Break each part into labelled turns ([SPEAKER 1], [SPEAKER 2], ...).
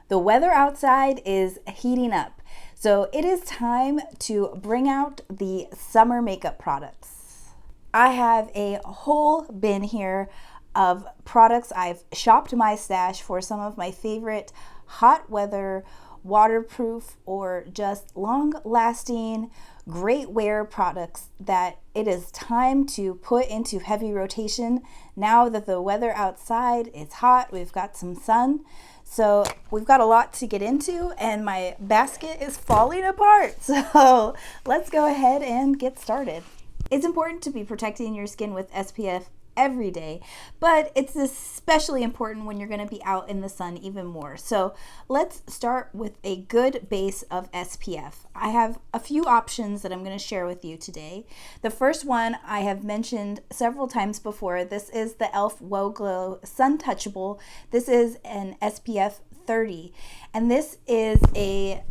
[SPEAKER 1] The weather outside is heating up, so it is time to bring out the summer makeup products. I have a whole bin here of products. I've shopped my stash for some of my favorite hot weather, waterproof, or just long-lasting, great wear products that it is time to put into heavy rotation now that the weather outside is hot. We've got some sun. So we've got a lot to get into and my basket is falling apart. So let's go ahead and get started. It's important to be protecting your skin with SPF every day, but it's especially important when you're going to be out in the sun even more. So let's start with a good base of SPF. I have a few options that I'm going to share with you today. The first one I have mentioned several times before. This is the e.l.f. Wow Glow Sun Touchable. This is an SPF 30, and this is a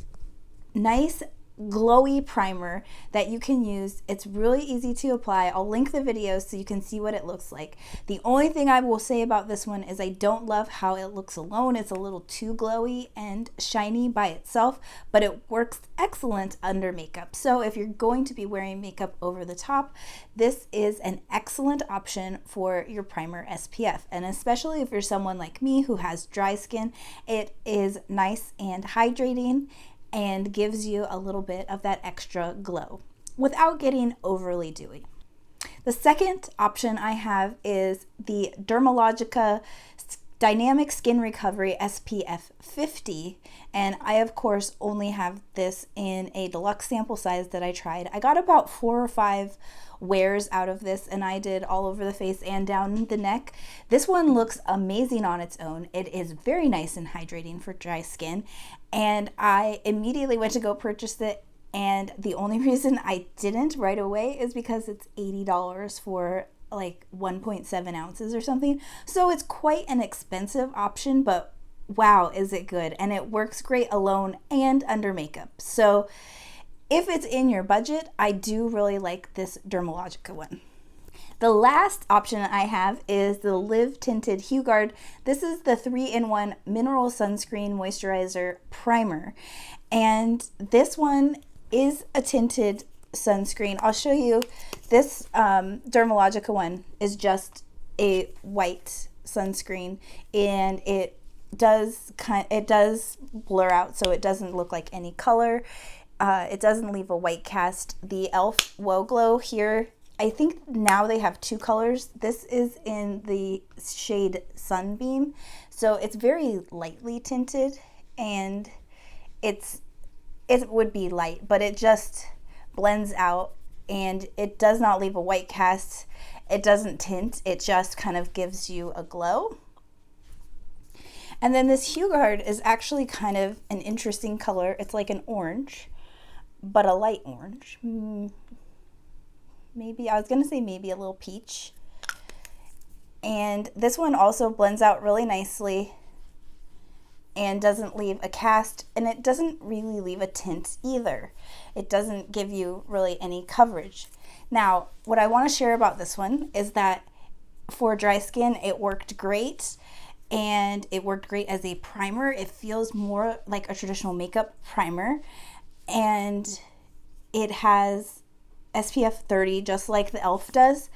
[SPEAKER 1] nice glowy primer that you can use. It's really easy to apply. I'll link the video so you can see what it looks like. The only thing I will say about this one is I don't love how it looks alone. It's a little too glowy and shiny by itself, but it works excellent under makeup. So if you're going to be wearing makeup over the top, this is an excellent option for your primer SPF. And especially if you're someone like me who has dry skin, it is nice and hydrating and gives you a little bit of that extra glow without getting overly dewy. The second option I have is the Dermalogica Dynamic Skin Recovery SPF 50, and I of course only have this in a deluxe sample size that I tried. I got about 4 or 5 wears out of this, and I did all over the face and down the neck. This one looks amazing on its own. It is very nice and hydrating for dry skin, and I immediately went to go purchase it, and the only reason I didn't right away is because it's $80 for like 1.7 ounces or something. So it's quite an expensive option, but wow, is it good. And it works great alone and under makeup. So if it's in your budget, I do really like this Dermalogica one. The last option I have is the Live Tinted Hue Guard. This is the 3-in-1 Mineral Sunscreen Moisturizer Primer. And this one is a tinted sunscreen. I'll show you. This Dermalogica one is just a white sunscreen, and it does blur out, so it doesn't look like any color. It doesn't leave a white cast. The e.l.f. Wow Glow here, I think now they have 2 colors. This is in the shade Sunbeam, so it's very lightly tinted, and it would be light, but it just blends out, and it does not leave a white cast. It doesn't tint, it just kind of gives you a glow. And then this Hue Guard is actually kind of an interesting color. It's like an orange, but a light orange. Maybe, I was gonna say maybe a little peach. And this one also blends out really nicely and doesn't leave a cast, and it doesn't really leave a tint either. It doesn't give you really any coverage. Now, what I want to share about this one is that for dry skin, it worked great, and it worked great as a primer. It feels more like a traditional makeup primer, and it has SPF 30 just like the e.l.f. does.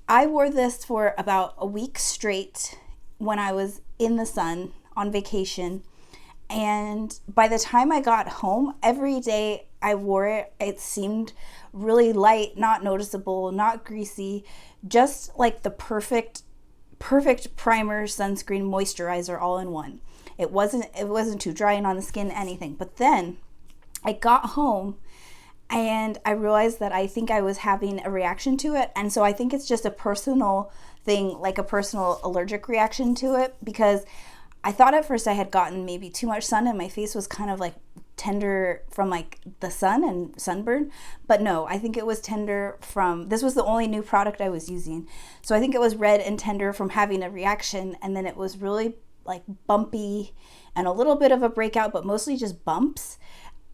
[SPEAKER 1] I wore this for about a week straight when I was in the sun on vacation, and by the time I got home, every day I wore it, it seemed really light, not noticeable, not greasy, just like the perfect primer, sunscreen, moisturizer all in one. It wasn't too drying on the skin, anything. But then I got home and I realized that I think I was having a reaction to it, and so I think it's just a personal thing, like a personal allergic reaction to it, because I thought at first I had gotten maybe too much sun and my face was kind of like tender from like the sun and sunburn, but no, I think it was tender from, this was the only new product I was using, so I think it was red and tender from having a reaction, and then it was really like bumpy and a little bit of a breakout, but mostly just bumps,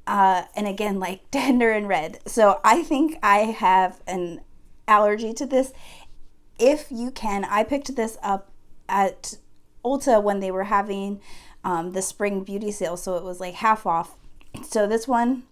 [SPEAKER 1] and again like tender and red. So I think I have an allergy to this. If you can, I picked this up at Ulta when they were having the spring beauty sale, so it was like half off. So this one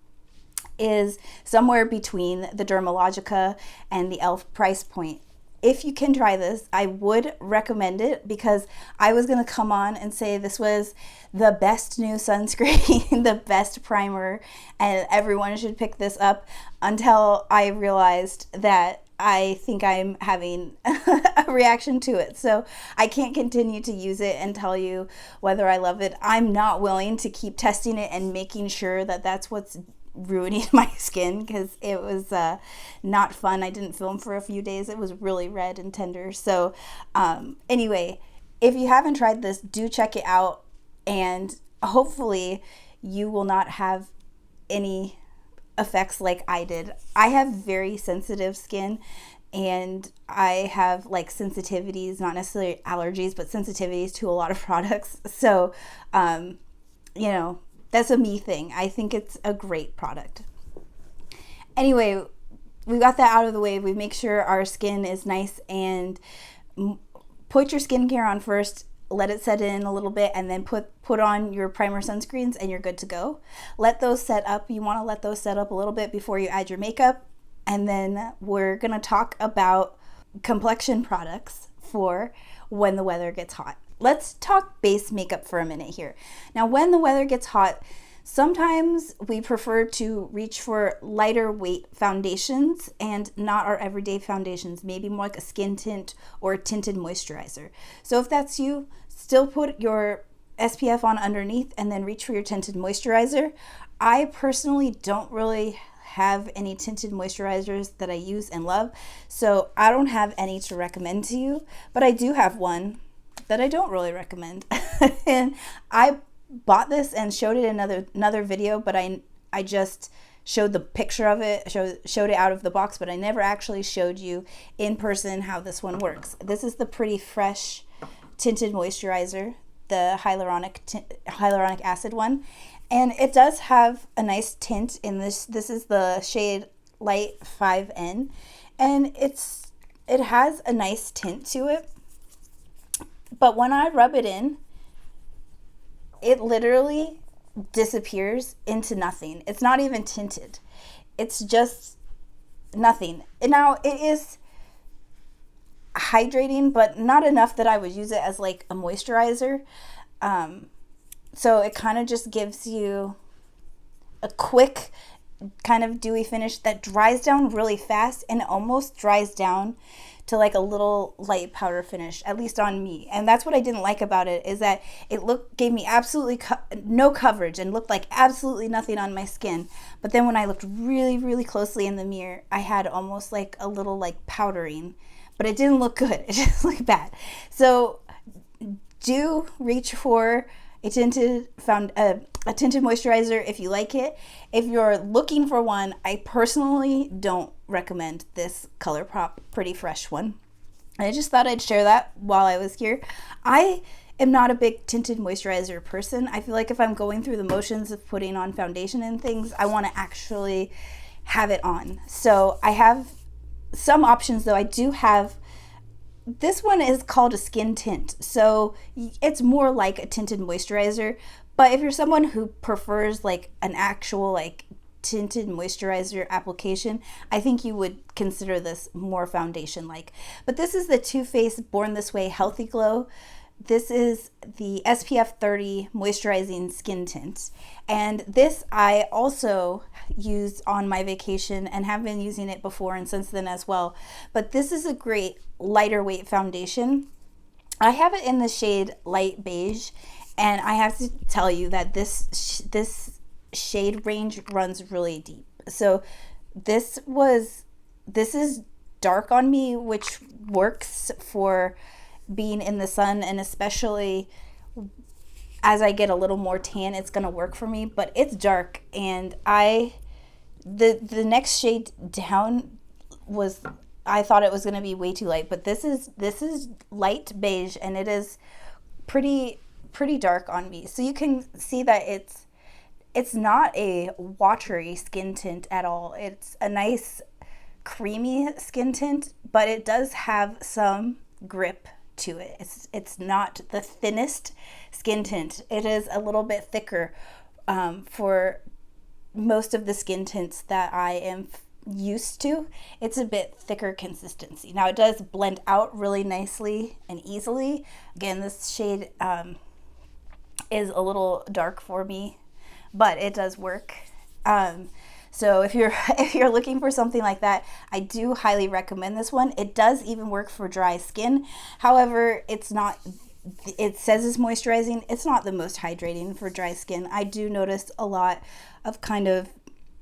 [SPEAKER 1] is somewhere between the Dermalogica and the e.l.f. price point. If you can try this, I would recommend it, because I was going to come on and say this was the best new sunscreen, the best primer, and everyone should pick this up, until I realized that I think I'm having a reaction to it. So I can't continue to use it and tell you whether I love it. I'm not willing to keep testing it and making sure that that's what's ruining my skin, because it was not fun. I didn't film for a few days. It was really red and tender. So anyway, if you haven't tried this, do check it out, and hopefully you will not have any effects like I did. I have very sensitive skin, and I have like sensitivities, not necessarily allergies, but sensitivities to a lot of products. So you know, that's a me thing. I think it's a great product. Anyway, we got that out of the way. We make sure our skin is nice, and put your skincare on first. Let it set in a little bit, and then put on your primer sunscreens, and you're good to go. Let those set up. You want to let those set up a little bit before you add your makeup. And then we're going to talk about complexion products for when the weather gets hot. Let's talk base makeup for a minute here. Now, when the weather gets hot, sometimes we prefer to reach for lighter weight foundations and not our everyday foundations, maybe more like a skin tint or a tinted moisturizer. So if that's you, still put your SPF on underneath and then reach for your tinted moisturizer. I personally don't really have any tinted moisturizers that I use and love, so I don't have any to recommend to you, but I do have one that I don't really recommend. And I bought this and showed it in another video, but I just showed the picture of it, showed it out of the box, but I never actually showed you in person how this one works. This is the Pretty Fresh tinted moisturizer, the hyaluronic acid one, and it does have a nice tint in this. This is the shade Light 5N, and it has a nice tint to it. But when I rub it in, it literally disappears into nothing. It's not even tinted. It's just nothing. And now it is hydrating, but not enough that I would use it as like a moisturizer. So it kind of just gives you a quick kind of dewy finish that dries down really fast, and it almost dries down to like a little light powder finish, at least on me. And that's what I didn't like about it, is that it gave me absolutely no coverage and looked like absolutely nothing on my skin. But then when I looked really, really closely in the mirror, I had almost like a little like powdering, but it didn't look good. It just looked bad. So do reach for a tinted moisturizer if you like it. If you're looking for one, I personally don't recommend this ColourPop Pretty Fresh one. I just thought I'd share that while I was here. I am not a big tinted moisturizer person. I feel like if I'm going through the motions of putting on foundation and things, I want to actually have it on. So I have some options, though. I do have, this one is called a skin tint, so it's more like a tinted moisturizer. But if you're someone who prefers like an actual like tinted moisturizer application, I think you would consider this more foundation like. But this is the Too Faced Born This Way Healthy Glow. This is the SPF 30 moisturizing skin tint, and this I also used on my vacation and have been using it before and since then as well. But this is a great lighter weight foundation. I have it in the shade Light Beige, and I have to tell you that this shade range runs really deep. So this is dark on me, which works for being in the sun, and especially as I get a little more tan, it's gonna work for me. But it's dark, and the next shade down was, I thought it was gonna be way too light, but this is light beige, and it is pretty dark on me. So you can see that it's not a watery skin tint at all. It's a nice creamy skin tint, but it does have some grip to it. It's not the thinnest skin tint. It is a little bit thicker for most of the skin tints that I am used to. It's a bit thicker consistency. Now it does blend out really nicely and easily. Again, this shade is a little dark for me, but it does work. So if you're looking for something like that, I do highly recommend this one. It does even work for dry skin. However, it says it's moisturizing. It's not the most hydrating for dry skin. I do notice a lot of kind of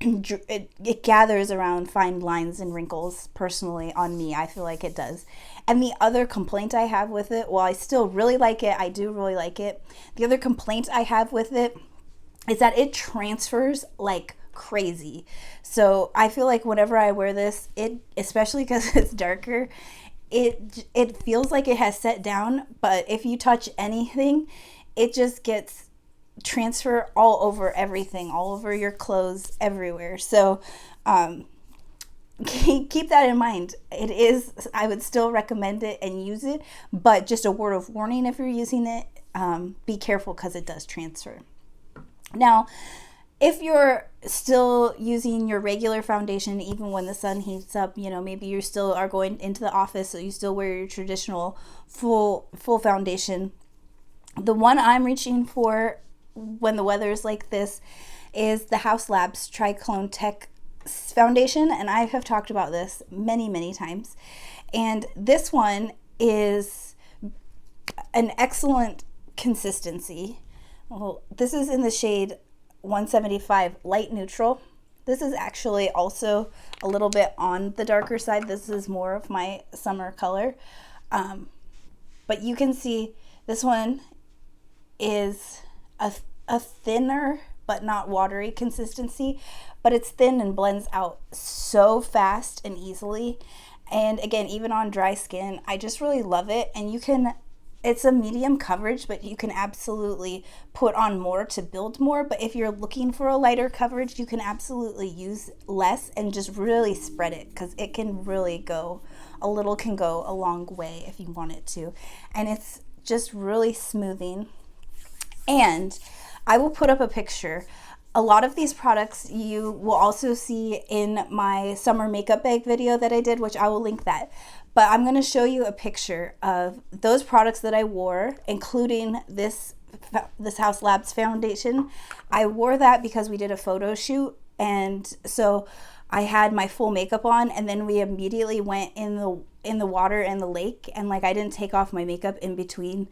[SPEAKER 1] it gathers around fine lines and wrinkles. Personally, on me, I feel like it does. And the other complaint I have with it, while I still really like it, I do really like it, the other complaint I have with it is that it transfers like crazy. So I feel like whenever I wear this, especially because it's darker, it feels like it has set down, but if you touch anything, it just gets transfer all over everything, all over your clothes, everywhere. So keep that in mind. I would still recommend it and use it, but just a word of warning, if you're using it, be careful because it does transfer. Now, if you're still using your regular foundation, even when the sun heats up, maybe you still are going into the office, so you still wear your traditional full foundation. The one I'm reaching for when the weather is like this is the Haus Labs Triclone Tech foundation, and I have talked about this many times. And this one is an excellent consistency. Well, this is in the shade 175 light neutral. This is actually also a little bit on the darker side. This is more of my summer color, but you can see this one is a thinner but not watery consistency, but it's thin and blends out so fast and easily. And again, even on dry skin, I just really love it. And it's a medium coverage, but you can absolutely put on more to build more. But if you're looking for a lighter coverage, you can absolutely use less and just really spread it, because it can really go a long way if you want it to. And it's just really smoothing. And I will put up a picture. A lot of these products you will also see in my summer makeup bag video that I did, which I will link that. But I'm going to show you a picture of those products that I wore, including this Haus Labs foundation. I wore that because we did a photo shoot, and so I had my full makeup on, and then we immediately went in the water in the lake, and I didn't take off my makeup in between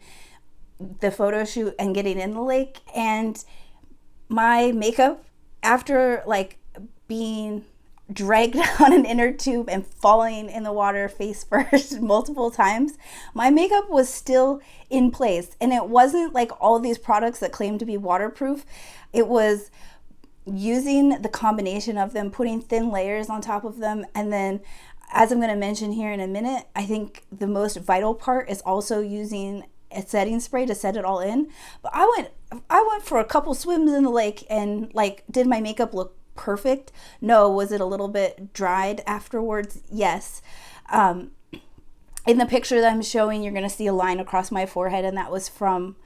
[SPEAKER 1] the photo shoot and getting in the lake. And my makeup, after being dragged on an inner tube and falling in the water face first multiple times, my makeup was still in place. And it wasn't like all these products that claim to be waterproof. It was using the combination of them, putting thin layers on top of them, and then, as I'm going to mention here in a minute, I think the most vital part is also using a setting spray to set it all in. But I went for a couple swims in the lake, and did my makeup look perfect? No. Was it a little bit dried afterwards? Yes. In the picture that I'm showing, you're going to see a line across my forehead, and that was from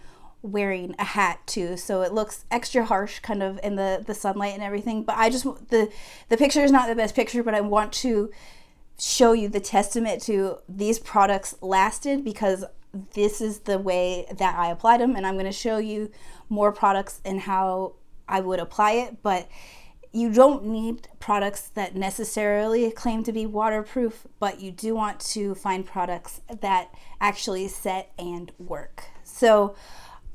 [SPEAKER 1] wearing a hat too, so it looks extra harsh kind of in the sunlight and everything. But the picture is not the best picture, but I want to show you the testament to these products lasted, because this is the way that I applied them. And I'm going to show you more products and how I would apply it. But you don't need products that necessarily claim to be waterproof, but you do want to find products that actually set and work. So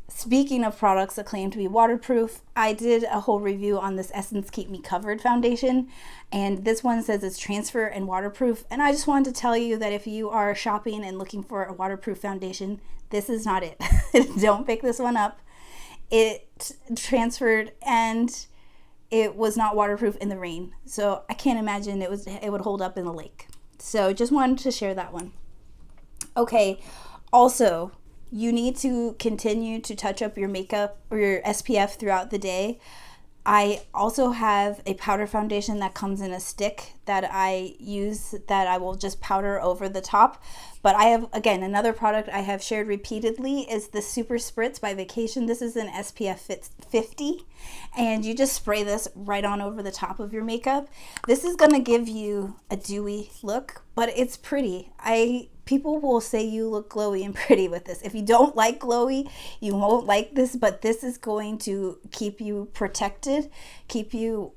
[SPEAKER 1] speaking of products that claim to be waterproof, I did a whole review on this Essence Keep Me Covered foundation, and this one says it's transfer and waterproof. And I just wanted to tell you that if you are shopping and looking for a waterproof foundation, this is not it. Don't pick this one up. It transferred, and it was not waterproof in the rain, so I can't imagine it would hold up in the lake. So just wanted to share that one. Okay, also, you need to continue to touch up your makeup or your SPF throughout the day. I also have a powder foundation that comes in a stick that I use that I will just powder over the top. But I have, again, another product I have shared repeatedly is the Super Spritz by Vacation. This is an SPF 50, and you just spray this right on over the top of your makeup. This is going to give you a dewy look, but it's pretty. People will say you look glowy and pretty with this. If you don't like glowy, you won't like this, but this is going to keep you protected, keep you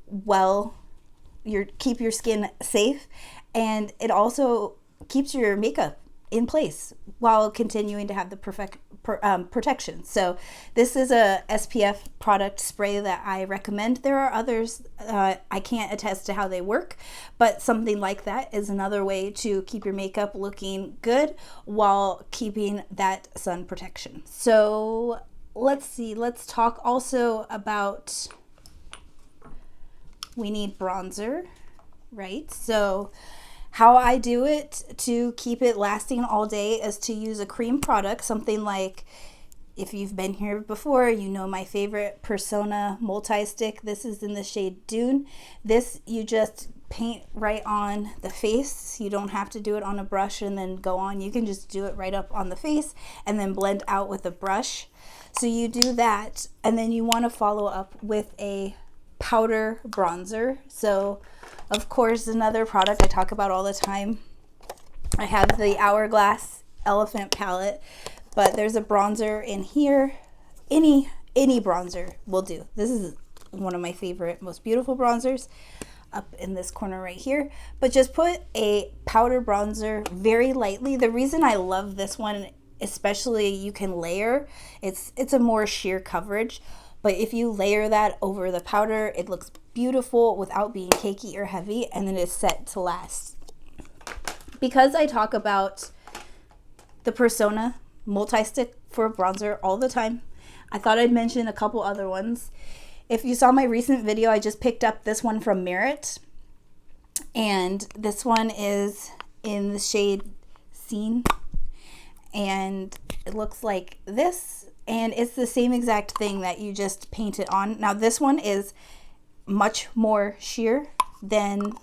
[SPEAKER 1] keep your skin safe, and it also keeps your makeup in place while continuing to have the protection. So this is a SPF product spray that I recommend. There are others, I can't attest to how they work, but something like that is another way to keep your makeup looking good while keeping that sun protection. So let's see, let's talk also about, we need bronzer, right? So how I do it to keep it lasting all day is to use a cream product, something like, if you've been here before, you know my favorite Persona multi-stick. This is in the shade Dune. This you just paint right on the face. You don't have to do it on a brush and then go on. You can just do it right up on the face and then blend out with a brush. So you do that, and then you want to follow up with a powder bronzer. So of course, another product I talk about all the time, I have the Hourglass Elephant palette, but there's a bronzer in here. Any bronzer will do. This is one of my favorite, most beautiful bronzers up in this corner right here. But just put a powder bronzer very lightly. The reason I love this one, especially you can layer, it's a more sheer coverage. But if you layer that over the powder, it looks beautiful without being cakey or heavy, and then it's set to last. Because I talk about the Persona multi-stick for bronzer all the time, I thought I'd mention a couple other ones. If you saw my recent video, I just picked up this one from Merit, and this one is in the shade Scene, and it looks like this. And it's the same exact thing that you just paint it on. Now this one is much more sheer than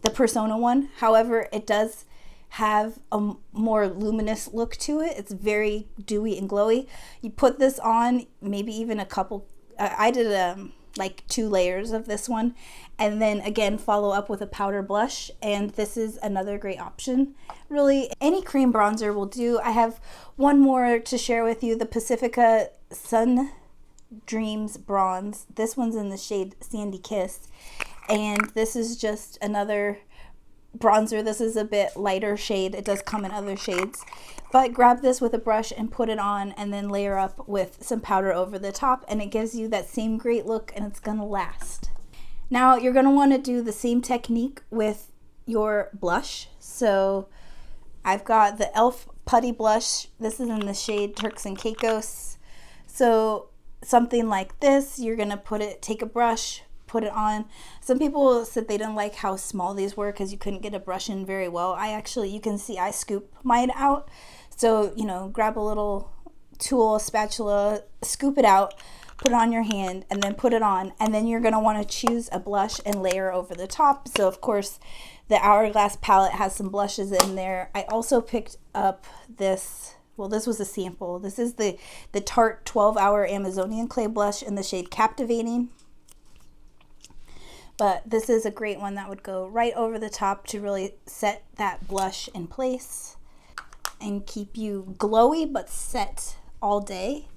[SPEAKER 1] the Persona one. However, it does have a more luminous look to it. It's very dewy and glowy. You put this on, maybe even a couple, I did like 2 layers of this one, and then again follow up with a powder blush, and this is another great option. Really, any cream bronzer will do. I have one more to share with you, the Pacifica Sun Dreams Bronze. This one's in the shade Sandy Kiss, and this is just another bronzer. This is a bit lighter shade. It does come in other shades, but grab this with a brush and put it on, and then layer up with some powder over the top, and it gives you that same great look, and it's gonna last. Now you're gonna want to do the same technique with your blush. So I've got the e.l.f. Putty Blush. This is in the shade Turks and Caicos. So something like this, you're gonna take a brush, put it on. Some people said they didn't like how small these were because you couldn't get a brush in very well. You can see I scoop mine out. So, grab a little tool, a spatula, scoop it out, put it on your hand, and then put it on. And then you're gonna wanna choose a blush and layer over the top. So of course, the Hourglass palette has some blushes in there. I also picked up this, well, this was a sample. This is the Tarte 12-Hour Amazonian Clay Blush in the shade Captivating. But this is a great one that would go right over the top to really set that blush in place and keep you glowy but set all day.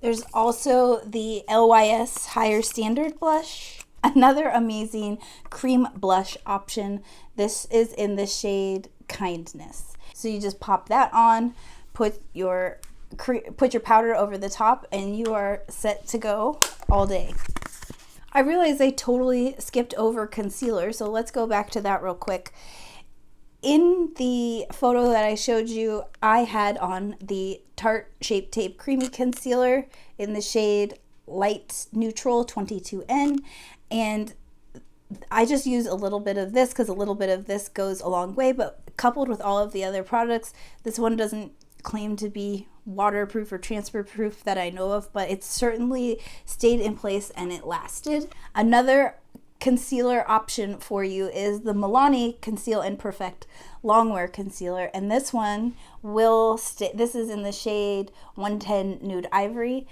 [SPEAKER 1] There's also the LYS Higher Standard Blush, another amazing cream blush option. This is in the shade Kindness. So you just pop that on, put your powder over the top, and you are set to go all day. I realized I totally skipped over concealer, so let's go back to that real quick. In the photo that I showed you, I had on the Tarte Shape Tape Creamy Concealer in the shade Light Neutral 22N, and I just use a little bit of this because a little bit of this goes a long way, but coupled with all of the other products, this one doesn't claim to be waterproof or transfer proof that I know of, but it certainly stayed in place and it lasted. Another concealer option for you is the Milani Conceal and Perfect Longwear Concealer, and this one will stay. This is in the shade 110 Nude Ivory.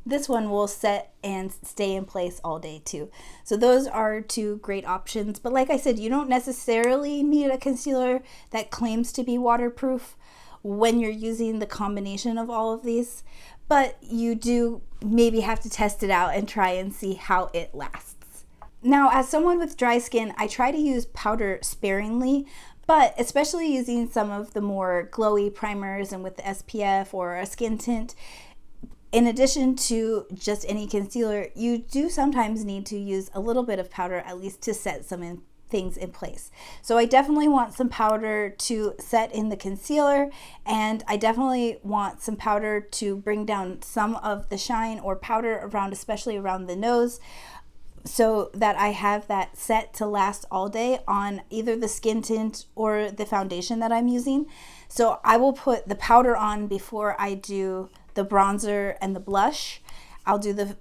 [SPEAKER 1] This one will set and stay in place all day too. So those are two great options. But like I said, you don't necessarily need a concealer that claims to be waterproof when you're using the combination of all of these, but you do maybe have to test it out and try and see how it lasts. Now, as someone with dry skin, I try to use powder sparingly, but especially using some of the more glowy primers and with the SPF or a skin tint, in addition to just any concealer, you do sometimes need to use a little bit of powder, at least to set some things in place. So I definitely want some powder to set in the concealer, and I definitely want some powder to bring down some of the shine or powder around, especially around the nose, so that I have that set to last all day on either the skin tint or the foundation that I'm using. So I will put the powder on before I do the bronzer and the blush. I'll do the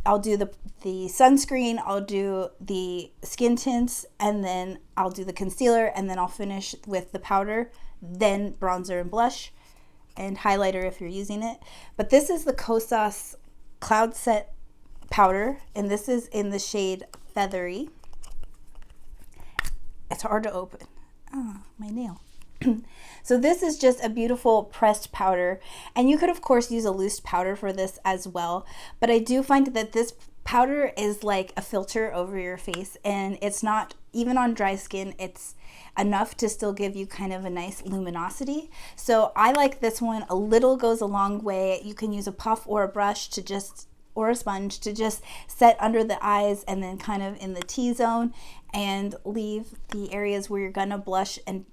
[SPEAKER 1] sunscreen, I'll do the skin tints, and then I'll do the concealer, and then I'll finish with the powder, then bronzer and blush and highlighter if you're using it. But this is the Kosas Cloud Set powder, and this is in the shade Feathery. It's hard to open. Oh, my nail. So this is just a beautiful pressed powder, and you could of course use a loose powder for this as well, but I do find that this powder is like a filter over your face, and it's not, even on dry skin, it's enough to still give you kind of a nice luminosity. So I like this one. A little goes a long way. You can use a puff or a brush to just, or a sponge to just set under the eyes and then kind of in the T-zone, and leave the areas where you're gonna blush and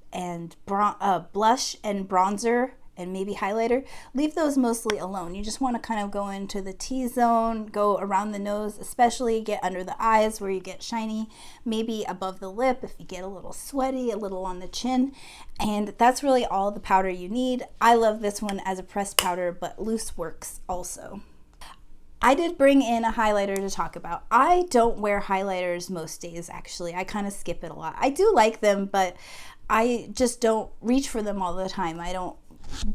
[SPEAKER 1] bronzer and maybe highlighter, leave those mostly alone. You just want to kind of go into the T-zone, go around the nose, especially get under the eyes where you get shiny, maybe above the lip if you get a little sweaty, a little on the chin, and that's really all the powder you need. I love this one as a pressed powder, but loose works also. I did bring in a highlighter to talk about. I don't wear highlighters most days, actually. I kind of skip it a lot. I do like them, but I just don't reach for them all the time. I don't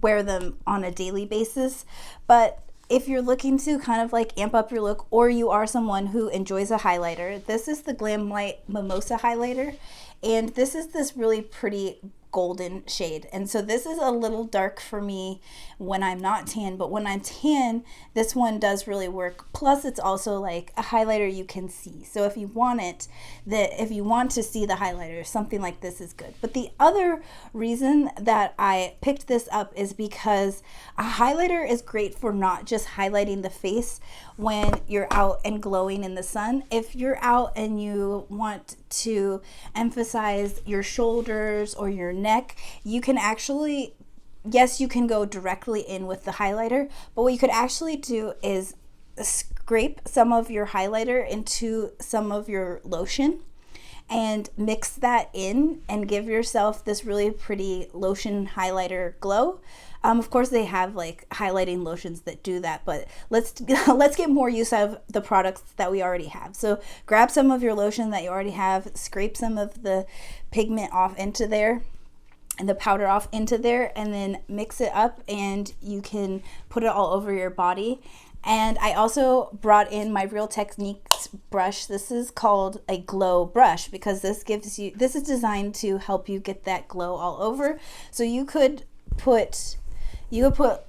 [SPEAKER 1] wear them on a daily basis. But if you're looking to kind of like amp up your look, or you are someone who enjoys a highlighter, this is the Glam Light Mimosa highlighter, and this is this really pretty golden shade. And so this is a little dark for me when I'm not tan, but when I'm tan, this one does really work. Plus it's also like a highlighter you can see. So if you want it, if you want to see the highlighter, something like this is good. But the other reason that I picked this up is because a highlighter is great for not just highlighting the face when you're out and glowing in the sun. If you're out and you want to emphasize your shoulders or your neck, you can actually, yes, you can go directly in with the highlighter, but what you could actually do is scrape some of your highlighter into some of your lotion and mix that in and give yourself this really pretty lotion highlighter glow. Of course they have like highlighting lotions that do that, but let's get more use out of the products that we already have. So grab some of your lotion that you already have, scrape some of the pigment off into there and the powder off into there, and then mix it up, and you can put it all over your body. And I also brought in my Real Techniques brush. This is called a glow brush because this is designed to help you get that glow all over. So you could put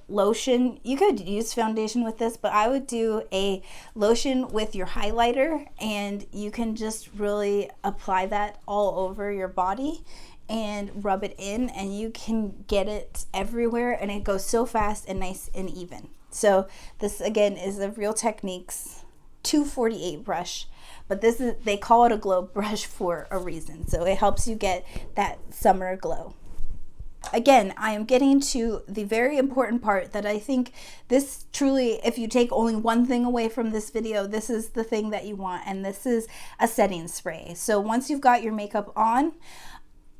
[SPEAKER 1] lotion, you could use foundation with this, but I would do a lotion with your highlighter, and you can just really apply that all over your body and rub it in, and you can get it everywhere, and it goes so fast and nice and even. So this again is a Real Techniques 248 brush, but they call it a glow brush for a reason. So it helps you get that summer glow. Again, I am getting to the very important part that I think this truly, if you take only one thing away from this video, this is the thing that you want, and this is a setting spray. So once you've got your makeup on,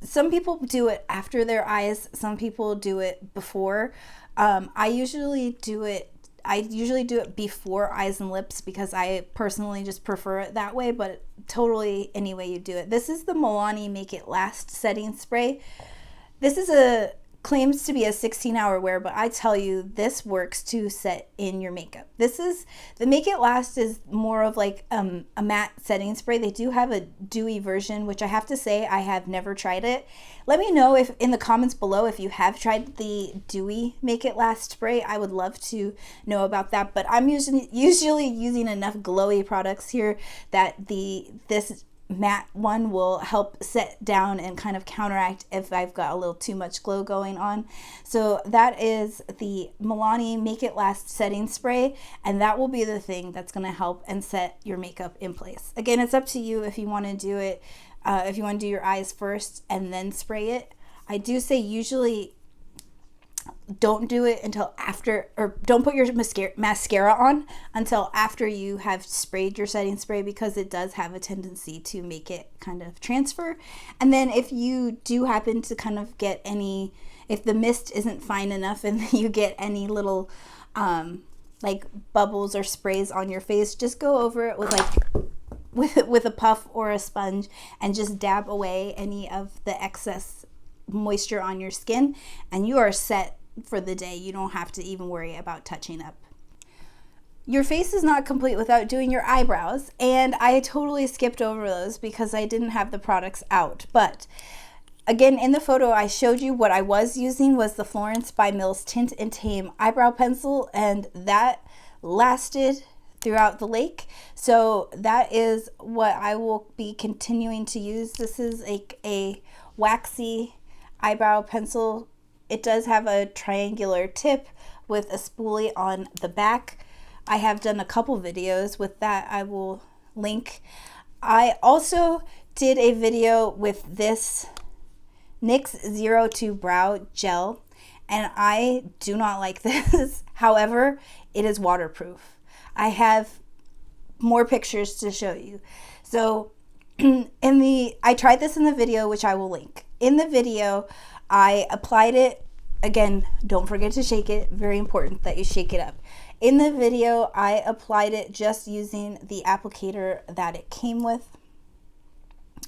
[SPEAKER 1] some people do it after their eyes, some people do it before. I usually do it before eyes and lips because I personally just prefer it that way, but totally any way you do it. This is the Milani Make It Last setting spray. This is claims to be a 16-hour wear, but I tell you, this works to set in your makeup. This is the Make It Last is more of like a matte setting spray. They do have a dewy version, which I have to say I have never tried it. Let me know if in the comments below if you have tried the dewy Make It Last spray. I would love to know about that, but I'm usually using enough glowy products here that this matte one will help set down and kind of counteract if I've got a little too much glow going on. So that is the Milani Make It Last setting spray, and that will be the thing that's going to help and set your makeup in place. Again, it's up to you if you want to do it, if you want to do your eyes first and then spray it. I do say usually don't do it until after, or don't put your mascara on until after you have sprayed your setting spray, because it does have a tendency to make it kind of transfer. And then if you do happen to kind of get any, if the mist isn't fine enough and you get any little like bubbles or sprays on your face, just go over it with like with a puff or a sponge and just dab away any of the excess moisture on your skin, and you are set for the day. You don't have to even worry about touching up. Your face is not complete without doing your eyebrows, and I totally skipped over those because I didn't have the products out. But again, in the photo I showed you what I was using was the Florence by Mills Tint and Tame eyebrow pencil, and that lasted throughout the lake. So that is what I will be continuing to use. This is a waxy eyebrow pencil. It does have a triangular tip with a spoolie on the back. I have done a couple videos with that. I will link. I also did a video with this NYX 02 Brow Gel, and I do not like this. However, it is waterproof. I have more pictures to show you. So I tried this in the video, which I will link. In the video, I applied it. Again, don't forget to shake it. Very important that you shake it up. In the video, I applied it just using the applicator that it came with,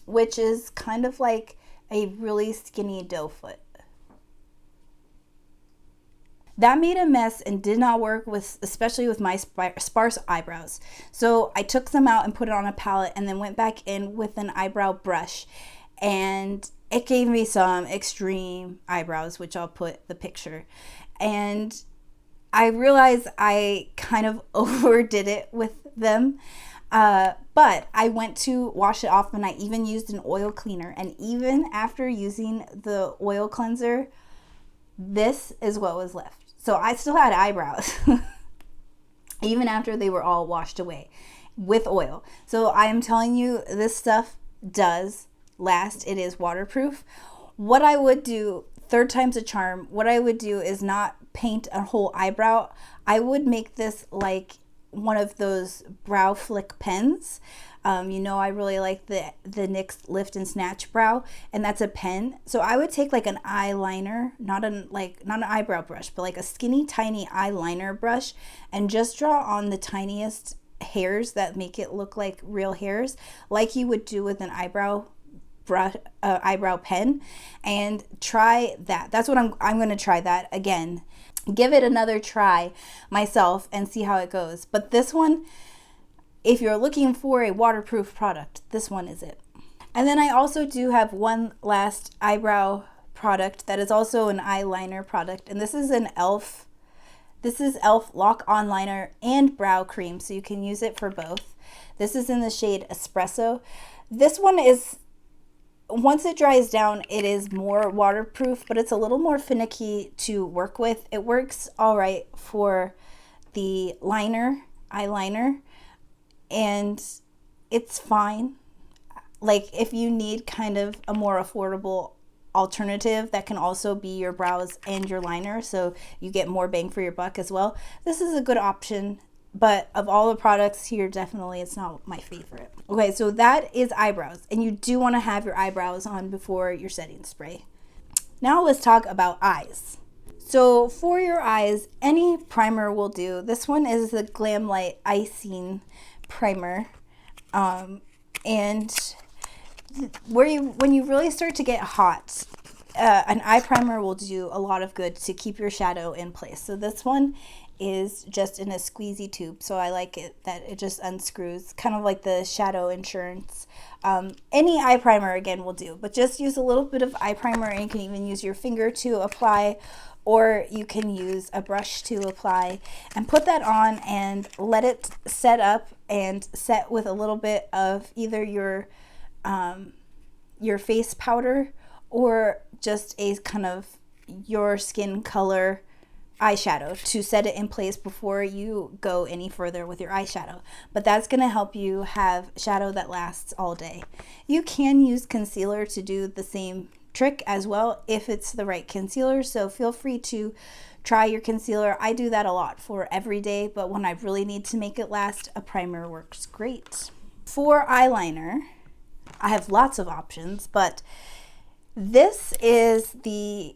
[SPEAKER 1] which is kind of like a really skinny doe foot. That made a mess and did not work with, especially with my sparse eyebrows. So I took them out and put it on a palette and then went back in with an eyebrow brush, and it gave me some extreme eyebrows, which I'll put the picture. And I realized I kind of overdid it with them. But I went to wash it off and I even used an oil cleaner. And even after using the oil cleanser, this is what was left. So I still had eyebrows, even after they were all washed away with oil. So I am telling you, this stuff does last. It is waterproof. What I would do, third time's a charm, what I would do is not paint a whole eyebrow. I would make this like one of those brow flick pens. You know, I really like the NYX Lift and Snatch Brow, and that's a pen. So I would take like an eyeliner, not an eyebrow brush, but like a skinny tiny eyeliner brush, and just draw on the tiniest hairs that make it look like real hairs, like you would do with an eyebrow brush, eyebrow pen, and try that. That's what I'm going to try that again. Give it another try myself and see how it goes. But this one, if you're looking for a waterproof product, this one is it. And then I also do have one last eyebrow product that is also an eyeliner product, and this is an e.l.f. This is e.l.f. Lock On Liner and Brow Cream, so you can use it for both. This is in the shade Espresso. This one is, once it dries down, it is more waterproof, but it's a little more finicky to work with. It works all right for the eyeliner, and it's fine. Like if you need kind of a more affordable alternative that can also be your brows and your liner, so you get more bang for your buck as well, this is a good option. But of all the products here, definitely it's not my favorite. Okay, so that is eyebrows, and you do want to have your eyebrows on before your setting spray. Now let's talk about eyes. So for your eyes, any primer will do. This one is the Glam Light Icing Primer. And when you really start to get hot, an eye primer will do a lot of good to keep your shadow in place. So this one is just in a squeezy tube, so I like it that it just unscrews, kind of like the Shadow Insurance. Any eye primer again will do, but just use a little bit of eye primer, and you can even use your finger to apply, or you can use a brush to apply, and put that on and let it set up and set with a little bit of either your face powder or just a kind of your skin color eyeshadow to set it in place before you go any further with your eyeshadow. But that's going to help you have shadow that lasts all day. You can use concealer to do the same trick as well if it's the right concealer, so feel free to try your concealer. I do that a lot for every day, but when I really need to make it last, a primer works great. For eyeliner, I have lots of options, but this is the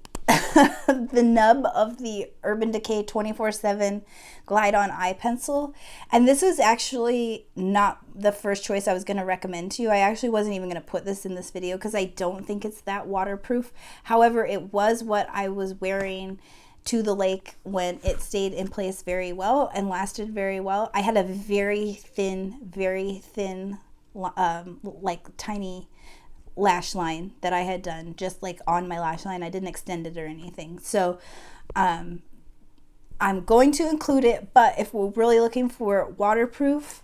[SPEAKER 1] the nub of the Urban Decay 24/7 Glide On Eye Pencil. And this was actually not the first choice I was going to recommend to you. I actually wasn't even going to put this in this video because I don't think it's that waterproof. However, it was what I was wearing to the lake when it stayed in place very well and lasted very well. I had a very thin, like tiny lash line that I had done just like on my lash line. I didn't extend it or anything. So I'm going to include it, but if we're really looking for waterproof,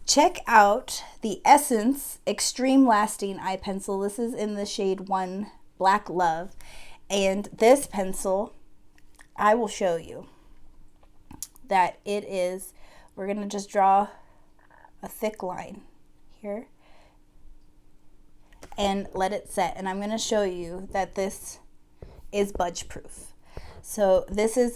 [SPEAKER 1] check out the Essence Extreme Lasting Eye Pencil. This is in the shade 1 Black Love. And this pencil, I will show you that it is, we're going to just draw a thick line here and let it set, and I'm going to show you that this is budge proof. So this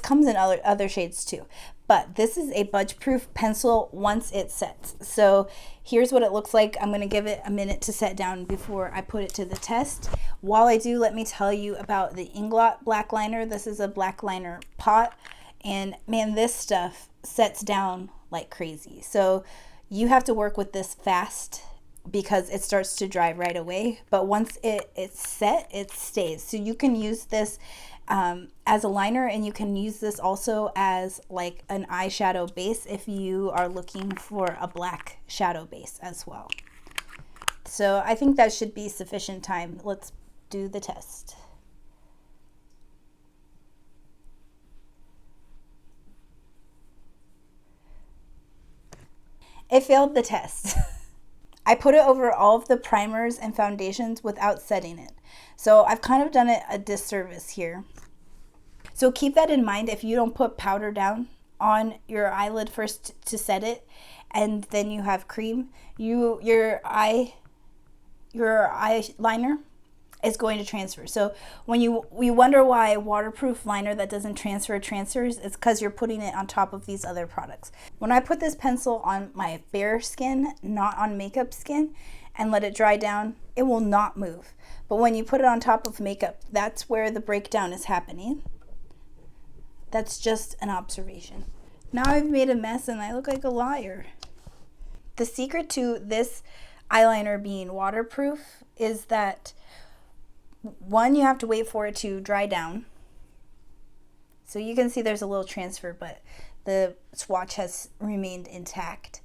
[SPEAKER 1] comes in other shades too, but this is a budge proof pencil once it sets. So here's what it looks like. I'm going to give it a minute to set down before I put it to the test. While I do, let me tell you about the Inglot black liner. This is a black liner pot, and man, this stuff sets down like crazy. So you have to work with this fast because it starts to dry right away, but once it's set, it stays. So you can use this as a liner, and you can use this also as like an eyeshadow base if you are looking for a black shadow base as well. So I think that should be sufficient time. Let's do the test. It failed the test. I put it over all of the primers and foundations without setting it. So I've kind of done it a disservice here. So keep that in mind if you don't put powder down on your eyelid first to set it, and then you have cream, your eyeliner is going to transfer. So when you wonder why a waterproof liner that doesn't transfers, it's because you're putting it on top of these other products. When I put this pencil on my bare skin, not on makeup skin, and let it dry down, it will not move. But when you put it on top of makeup, that's where the breakdown is happening. That's just an observation. Now I've made a mess and I look like a liar. The secret to this eyeliner being waterproof is that, one, you have to wait for it to dry down. So you can see there's a little transfer, but the swatch has remained intact.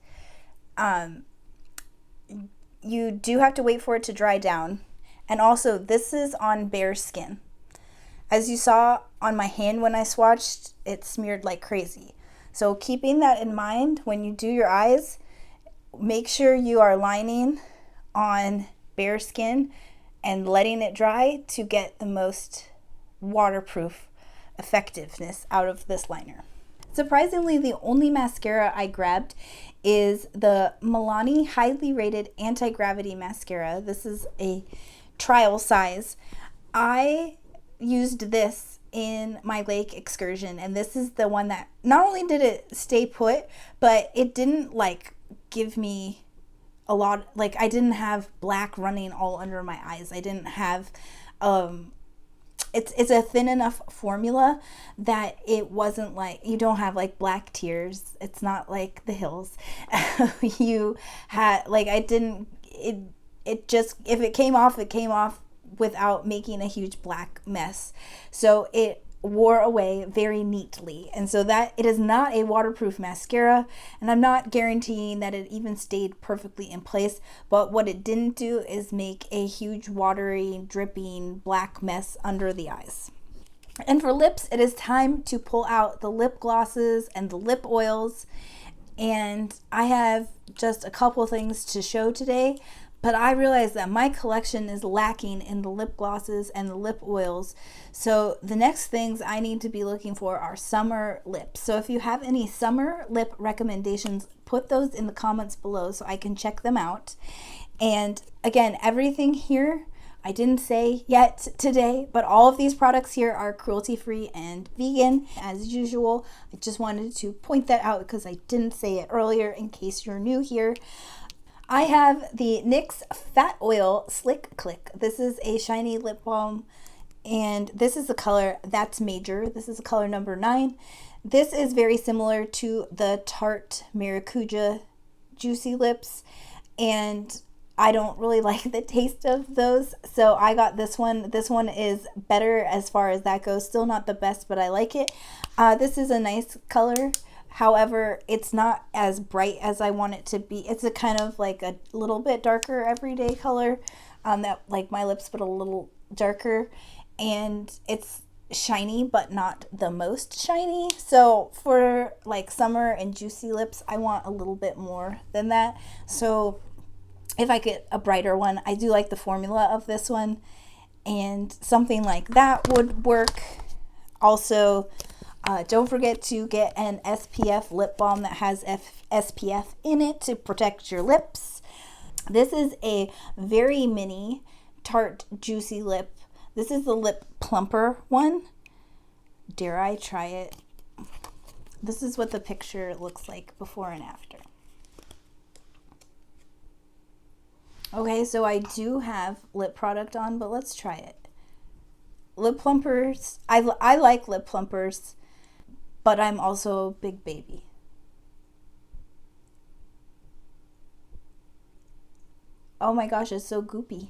[SPEAKER 1] You do have to wait for it to dry down. And also, this is on bare skin. As you saw on my hand when I swatched, it smeared like crazy. So keeping that in mind when you do your eyes, make sure you are lining on bare skin and letting it dry to get the most waterproof effectiveness out of this liner. Surprisingly, the only mascara I grabbed is the Milani Highly Rated Anti-Gravity Mascara. This is a trial size. I used this in my lake excursion, and this is the one that not only did it stay put, but it didn't like give me a lot, like I didn't have black running all under my eyes. I didn't have it's a thin enough formula that it wasn't like, you don't have like black tears. It's not like The Hills. You had like, I didn't, it just, if it came off, it came off without making a huge black mess. So it wore away very neatly. And so that it is not a waterproof mascara, and I'm not guaranteeing that it even stayed perfectly in place, but what it didn't do is make a huge watery dripping black mess under the eyes. And for lips, it is time to pull out the lip glosses and the lip oils, and I have just a couple things to show today. But I realized that my collection is lacking in the lip glosses and the lip oils. So the next things I need to be looking for are summer lips. So if you have any summer lip recommendations, put those in the comments below so I can check them out. And again, everything here I didn't say yet today, but all of these products here are cruelty-free and vegan as usual. I just wanted to point that out because I didn't say it earlier in case you're new here. I have the NYX Fat Oil Slick Click. This is a shiny lip balm, and this is the color That's Major. This is the color number 9. This is very similar to the Tarte Maracuja Juicy Lips, and I don't really like the taste of those, so I got this one. This one is better as far as that goes. Still not the best, but I like it. This is a nice color. However, it's not as bright as I want it to be. It's a kind of like a little bit darker everyday color that like my lips, but a little darker. And it's shiny, but not the most shiny. So for like summer and juicy lips, I want a little bit more than that. So if I get a brighter one, I do like the formula of this one. And something like that would work. Also, don't forget to get an SPF lip balm that has SPF in it to protect your lips. This is a very mini Tarte Juicy Lip. This is the lip plumper one. Dare I try it? This is what the picture looks like before and after. Okay, so I do have lip product on, but let's try it. Lip plumpers, I like lip plumpers, but I'm also a big baby. Oh my gosh, it's so goopy.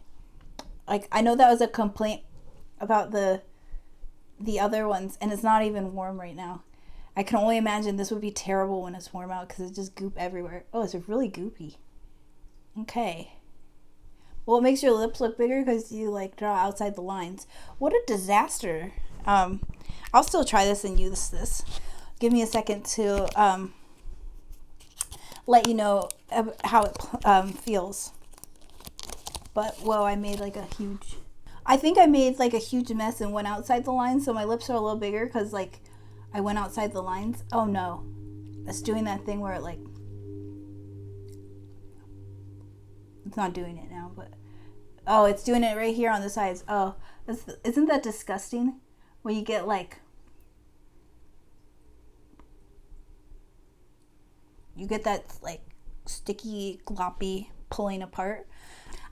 [SPEAKER 1] Like, I know that was a complaint about the other ones, and it's not even warm right now. I can only imagine this would be terrible when it's warm out because it's just goop everywhere. Oh, it's really goopy. Okay. Well, it makes your lips look bigger because you like draw outside the lines. What a disaster. I'll still try this and use this. Give me a second to let you know how it feels. But whoa, I made like a huge, I think I made like a huge mess and went outside the lines, so my lips are a little bigger because like I went outside the lines. Oh no, it's doing that thing where it like, it's not doing it now, but oh, it's doing it right here on the sides. Oh, isn't that disgusting? When you get like, you get that like sticky, gloppy pulling apart.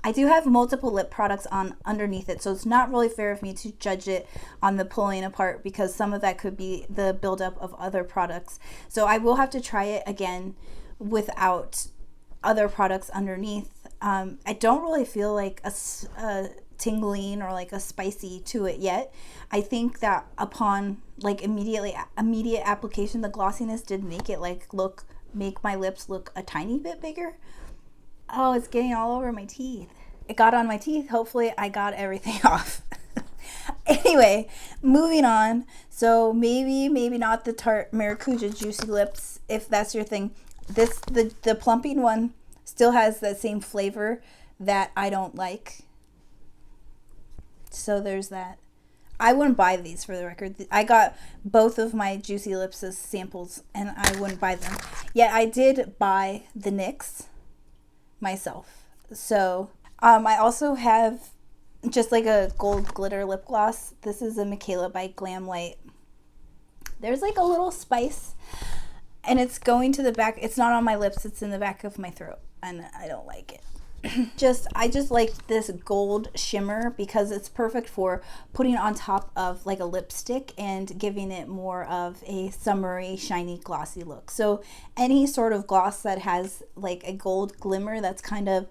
[SPEAKER 1] I do have multiple lip products on underneath it, so it's not really fair of me to judge it on the pulling apart because some of that could be the buildup of other products. So I will have to try it again without other products underneath. I don't really feel like a tingling or like a spicy to it yet. I think that upon like immediate application, the glossiness did make it like make my lips look a tiny bit bigger. Oh, it's getting all over my teeth. It got on my teeth. Hopefully I got everything off. Anyway, moving on. So maybe not the Tarte Maracuja Juicy Lips, if that's your thing. The plumping one still has that same flavor that I don't like. So there's that. I wouldn't buy these, for the record. I got both of my Juicy Lips as samples and I wouldn't buy them. Yet I did buy the NYX myself. So I also have just like a gold glitter lip gloss. This is a Michaela by Glam Light. There's like a little spice and it's going to the back. It's not on my lips, it's in the back of my throat and I don't like it. I just like this gold shimmer because it's perfect for putting on top of like a lipstick and giving it more of a summery, shiny, glossy look. So any sort of gloss that has like a gold glimmer that's kind of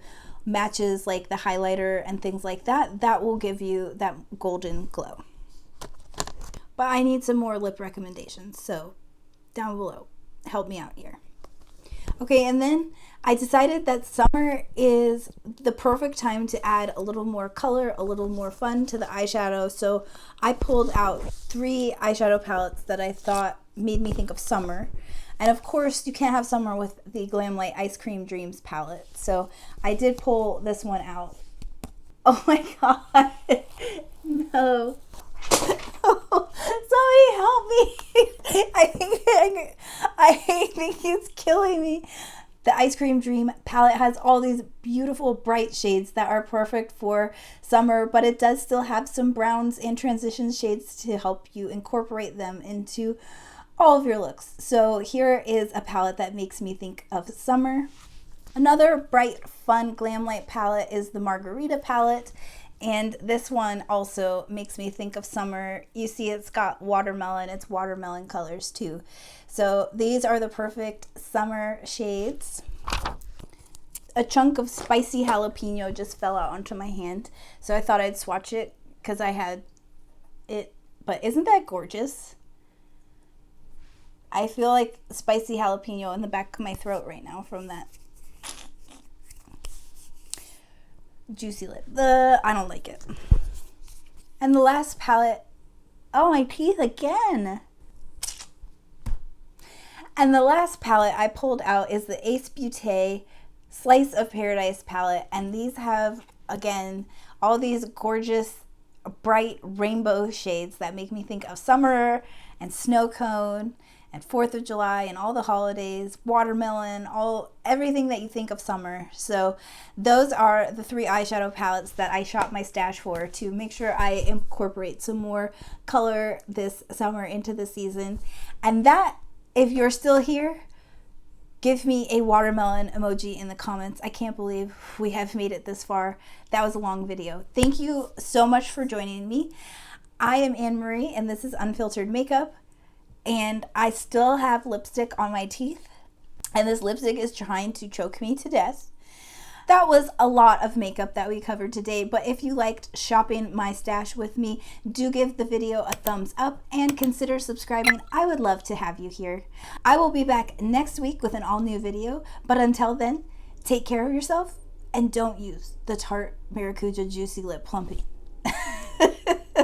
[SPEAKER 1] matches like the highlighter and things like that, that will give you that golden glow. But I need some more lip recommendations, so down below, help me out here. Okay, and then I decided that summer is the perfect time to add a little more color, a little more fun to the eyeshadow. So I pulled out 3 eyeshadow palettes that I thought made me think of summer. And of course, you can't have summer with the Glamlight Ice Cream Dreams palette. So I did pull this one out. Oh my god, no. Somebody help me. I think it's killing me. The Ice Cream Dream palette has all these beautiful bright shades that are perfect for summer, but it does still have some browns and transition shades to help you incorporate them into all of your looks. So here is a palette that makes me think of summer. Another bright, fun Glamlight palette is the Margarita palette. And this one also makes me think of summer. You see it's got watermelon, it's watermelon colors too. So these are the perfect summer shades. A chunk of spicy jalapeno just fell out onto my hand. So I thought I'd swatch it because I had it. But isn't that gorgeous? I feel like spicy jalapeno in the back of my throat right now from that juicy lip. I don't like it. And the last palette, oh, my teeth again. And the last palette I pulled out is the Ace Beauté Slice of Paradise palette. And these have, again, all these gorgeous, bright rainbow shades that make me think of summer and snow cone and 4th of July and all the holidays, watermelon, everything that you think of summer. So those are the 3 eyeshadow palettes that I shop my stash for to make sure I incorporate some more color this summer into the season. And that, if you're still here, give me a watermelon emoji in the comments. I can't believe we have made it this far. That was a long video. Thank you so much for joining me. I am Anne Marie and this is Unfiltered Makeup. And I still have lipstick on my teeth, and this lipstick is trying to choke me to death. That was a lot of makeup that we covered today, but if you liked shopping my stash with me, do give the video a thumbs up and consider subscribing. I would love to have you here. I will be back next week with an all new video, but until then, take care of yourself and don't use the Tarte Maracuja Juicy Lip Plumping.